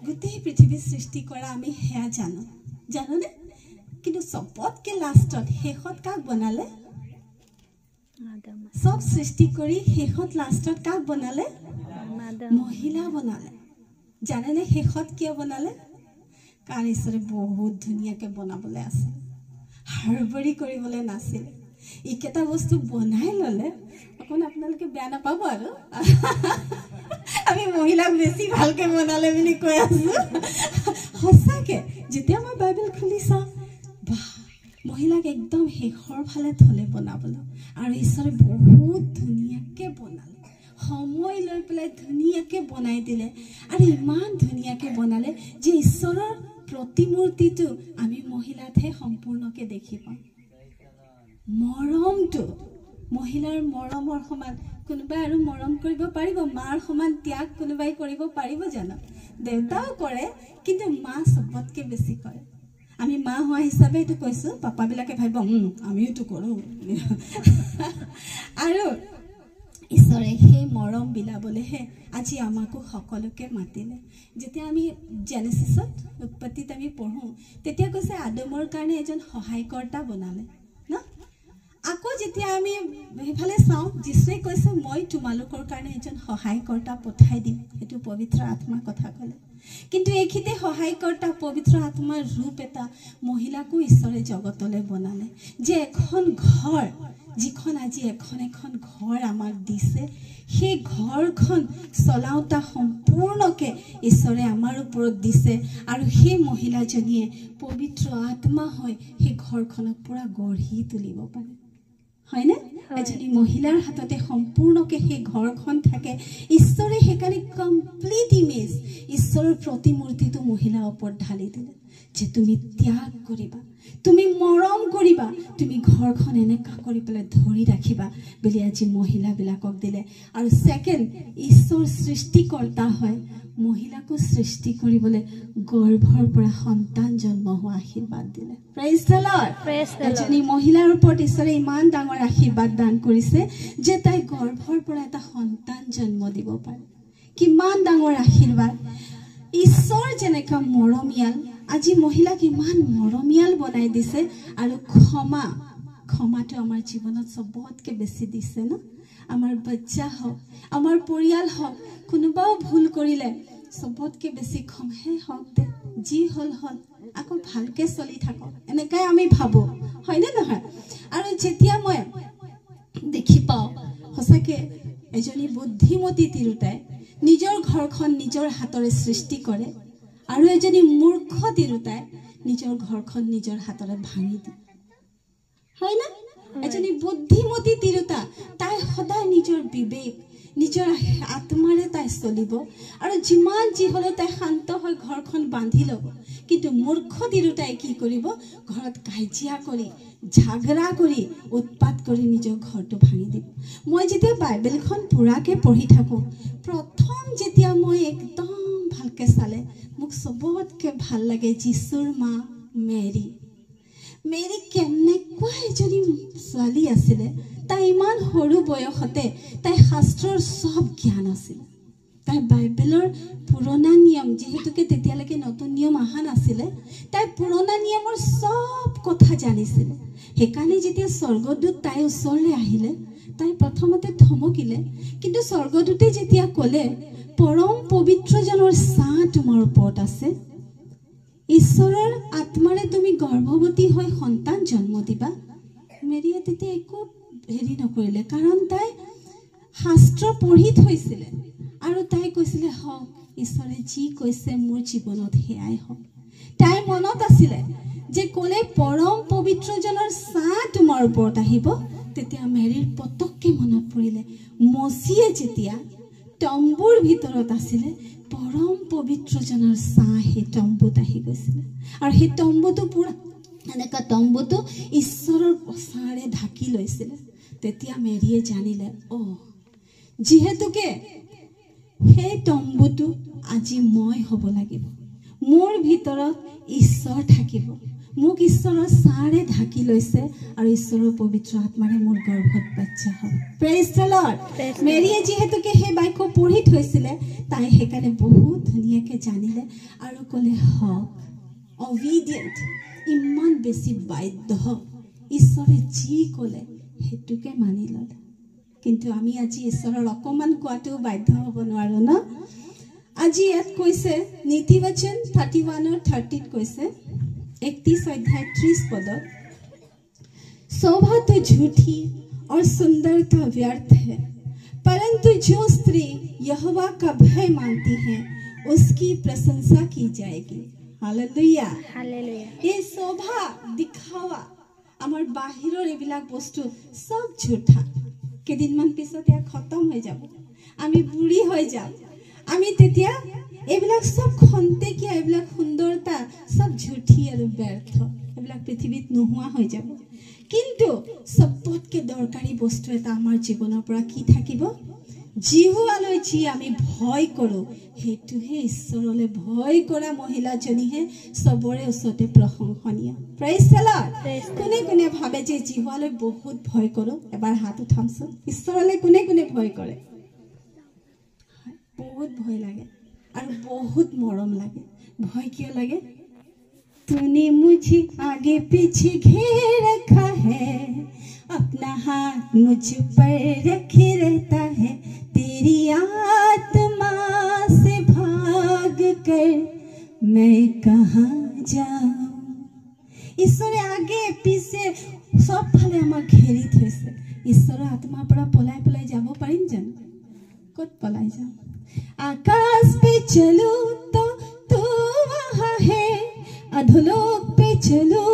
গোটেই পৃথিৱী সৃষ্টি কৰা আমি হেয়া জানোনে কিন্তু সবতকে লাষ্টত শেষত কাক বনালে সব সৃষ্টি কৰি শেষত লাষ্টত কাক বনালে মহিলা বনালে জানেনে শেষত কিয় বনালে কাৰণ ঈশ্বৰে বহুত ধুনীয়াকৈ বনাবলৈ আছে হাৰবৰি কৰিবলৈ নাছিল ইকেটা বস্তু বনাই ললে অকণ আপোনালোকে বেয়া নাপাব আৰু আমি মহিলাক বেছি ভালকৈ বনালে বুলি কৈ আছো সঁচাকৈ যেতিয়া মই বাইবেল খুলি চাওঁ বাহ মহিলাক একদম শেষৰ ফালে থলে বনাবলৈ আৰু ঈশ্বৰে বহুত ধুনীয়াকৈ বনালে সময় লৈ পেলাই ধুনীয়াকৈ বনাই দিলে আৰু ইমান ধুনীয়াকৈ বনালে যে ঈশ্বৰৰ প্ৰতিমূৰ্তিটো আমি মহিলাতহে সম্পূৰ্ণকৈ দেখি পাওঁ মৰমটো মহিলাৰ মৰমৰ সমান কোনোবাই আৰু মৰম কৰিব পাৰিব মাৰ সমান ত্যাগ কোনোবাই কৰিব পাৰিব জানো দেউতাও কৰে কিন্তু মা সবতকৈ বেছি কৰে আমি মা হোৱা হিচাপে এইটো কৈছোঁ পাপাবিলাকে ভাবিব আমিওতো কৰোঁ আৰু ঈশ্বৰে সেই মৰম বিলাবলৈহে আজি আমাকো সকলোকে মাতিলে যেতিয়া আমি জেনেচিছত উৎপত্তিত আমি পঢ়োঁ তেতিয়া কৈছে আদমৰ কাৰণে এজন সহায়কৰ্তা বনালে ন আকৌ যেতিয়া আমি সেইফালে চাওঁ যীশুৱে কৈছে মই তোমালোকৰ কাৰণে এজন সহায়কৰ্তা পঠাই দিম সেইটো পবিত্ৰ আত্মাৰ কথা ক'লে কিন্তু এইখিতে সহায়কৰ্তা পবিত্ৰ আত্মাৰ ৰূপ এটা মহিলাকো ঈশ্বৰে জগতলৈ বনালে যে এখন ঘৰ যিখন আজি এখন ঘৰ আমাক দিছে সেই ঘৰখন চলাওঁতা সম্পূৰ্ণকৈ ঈশ্বৰে আমাৰ ওপৰত দিছে আৰু সেই মহিলাজনীয়ে পবিত্ৰ আত্মা হৈ সেই ঘৰখনক পুৰা গঢ়ি তুলিব পাৰে হয়নে এজনী মহিলাৰ হাততে সম্পূৰ্ণকৈ সেই ঘৰখন থাকে ঈশ্বৰে সেইকাৰণে কমপ্লিট ইমেজ ঈশ্বৰৰ প্ৰতিমূৰ্তিটো মহিলাৰ ওপৰত ঢালি দিলে যে তুমি ত্যাগ কৰিবা তুমি মৰম কৰিবা তুমি ঘৰখন এনেকা কৰি পেলাই ধৰি ৰাখিবা বুলি আজি মহিলাবিলাকক দিলে আৰু সেকেন্ড ঈশ্বৰ সৃষ্টিকৰ্তা হয় মহিলাকো সৃষ্টি কৰিবলৈ গৰ্ভৰ পৰা সন্তান জন্ম হোৱা আশীৰ্বাদ দিলে প্ৰেইজ দ্য লৰ্ড এজনী মহিলাৰ ওপৰত ঈশ্বৰে ইমান ডাঙৰ আশীৰ্বাদ দান কৰিছে যে তাই গৰ্ভৰ পৰা এটা সন্তান জন্ম দিব পাৰে কিমান ডাঙৰ আশীৰ্বাদ ঈশ্বৰ যেনেকা মৰমিয়াল আজি মহিলাক ইমান মৰমিয়াল বনাই দিছে আৰু ক্ষমাটো আমাৰ জীৱনত সবতকৈ বেছি দিছে ন আমাৰ বাচ্চা হওক আমাৰ পৰিয়াল হওক কোনোবাও ভুল কৰিলে সবতকৈ বেছি ক্ষমাহে হওক দে যি হল আকৌ ভালকৈ চলি থাকক এনেকাই আমি ভাবোঁ হয়নে নহয় আৰু যেতিয়া মই দেখি পাওঁ সঁচাকৈ এজনী বুদ্ধিমতী তিৰোতাই নিজৰ ঘৰখন নিজৰ হাতৰে সৃষ্টি কৰে আৰু এজনী মূৰ্খ তিৰোতাই নিজৰ ঘৰখন নিজৰ হাতৰে ভাঙি দিয়ে হয় না এজনী বুদ্ধিমতী তিৰোতা তাই সদায় নিজৰ বিবেক নিজৰ আত্মাৰে তাই চলিব আৰু যিমান যি হ'লেও তাই শান্ত হৈ ঘৰখন বান্ধি ল'ব কিন্তু মূৰ্খ তিৰোতাই কি কৰিব ঘৰত কাজিয়া কৰি ঝগড়া কৰি উৎপাত কৰি নিজৰ ঘৰটো ভাঙি দিব মই যেতিয়া বাইবেলখন পুৰাকৈ পঢ়ি থাকোঁ প্ৰথম যেতিয়া মই একদম ভালকৈ চালে মোক সবতকৈ ভাল লাগে যীশুৰ মা মেৰী কেনেকুৱা এজনী ছোৱালী আছিলে তাই ইমান সৰু বয়সতে তাই শাস্ত্ৰৰ সব জ্ঞান আছিল তাই বাইবেলৰ পুৰণা নিয়ম যিহেতুকে তেতিয়ালৈকে নতুন নিয়ম অহা নাছিলে তাই পুৰণা নিয়মৰ সব কথা জানিছিলে সেইকাৰণে যেতিয়া স্বৰ্গদূত তাইৰ ওচৰলৈ আহিলে তাই প্ৰথমতে থমকিলে কিন্তু স্বৰ্গদূতে যেতিয়া ক'লে পৰম পবিত্ৰজনৰ ছাঁ তোমাৰ ওপৰত আছে ঈশ্বৰৰ আত্মাৰে তুমি গৰ্ভৱতী হৈ সন্তান জন্ম দিবা মেৰিয়ে তেতিয়া একো হেৰি নকৰিলে কাৰণ তাই শাস্ত্ৰ পঢ়ি থৈছিলে আৰু তাই কৈছিলে হওক ঈশ্বৰে যি কৈছে মোৰ জীৱনত সেয়াই হওক তাইৰ মনত আছিলে যে ক'লে পৰম পবিত্ৰজনৰ ছাঁ তোমাৰ ওপৰত আহিব তেতিয়া মেৰিৰ পতককৈ মনত পৰিলে মচিয়ে যেতিয়া তম্বুৰ ভিতৰত আছিলে পৰম পবিত্ৰজনৰ ছাঁ সেই তম্বুত আহি গৈছিলে আৰু সেই তম্বুটো পুৰা এনেকুৱা তম্বুটো ঈশ্বৰৰ ছাঁৰে ঢাকি লৈছিলে তেতিয়া মেৰিয়ে জানিলে যিহেতুকে সেই তম্বুটো আজি মই হ'ব লাগিব মোৰ ভিতৰত ঈশ্বৰ থাকিব মোক ঈশ্বৰৰ ছাৰে ঢাকি লৈছে আৰু ঈশ্বৰৰ পবিত্ৰ আত্মাৰে মোৰ গৰ্ভত বাচ্চা হ'ল। Praise the lord. মেৰিয়ে যিহেতুকে সেই বাক্য পঢ়ি থৈছিলে তাই সেইকাৰণে বহুত ধুনীয়াকৈ জানিলে আৰু ক'লে হওক অবিডিয়েণ্ট, ইমান বেছি বাধ্য, ঈশ্বৰে যি ক'লে সেইটোকে মানি ল'লে। কিন্তু আমি আজি ঈশ্বৰৰ অকণমান কোৱাটো বাধ্য হ'ব নোৱাৰোঁ ন। আজি ইয়াত কৈছে নীতিবচন 31:30 কৈছে 31 अध्याय 30 पदत, शोभा तो झूठी और सुंदरता व्यर्थ है, परंतु जो स्त्री यहोवा का भय मानती है उसकी प्रशंसा की जाएगी। Hallelujah hallelujah. ये शोभा दिखावा आमार बाहिৰৰ এইবিলাক বস্তু সব झूठा। কেদিনমান পিছত या खत्म হৈ যাব, আমি বুঢ়ী হৈ যাম, আমি তেতিয়া এইবিলাক সব খন্তেকীয়া, এইবিলাক সুন্দৰতা সব झूठी আৰু ব্যৰ্থ, এইবিলাক পৃথিৱীত নোহোৱা হৈ যাব। কিন্তু সবতকৈ দৰকাৰী বস্তু এটা আমাৰ জীৱনৰ পৰা কি থাকিব? জিহুৱালৈ যি আমি ভয় কৰোঁ, সেইটোহে ঈশ্বৰলৈ ভয় কৰা মহিলাজনীহে সবৰে ওচৰতে প্ৰশংসনীয়। Praise the lord. কোনে কোনে ভাবে যে জিহুৱালৈ বহুত ভয় কৰোঁ? এবাৰ হাত উঠামচোন। ঈশ্বৰলৈ কোনে কোনে ভয় কৰে? बहुत भय लगे और बहुत मरम लगे। भय क्यों लगे? तूने मुझे आगे पीछे घेर रखा है, अपना हाथ मुझ पर रखे रहता है, तेरी आत्मा से भाग कर मैं कहाँ जाऊं। ईश्वरे आगे पीछे सब फाले आमाक घेरी थैसे। ईश्वर आत्मा परा पलाई पलाई जाबो पारिम जानो? कत पलाई जाओ? आकाश पे चलूं तो तू वहाँ है, अधोलोक पे चलूं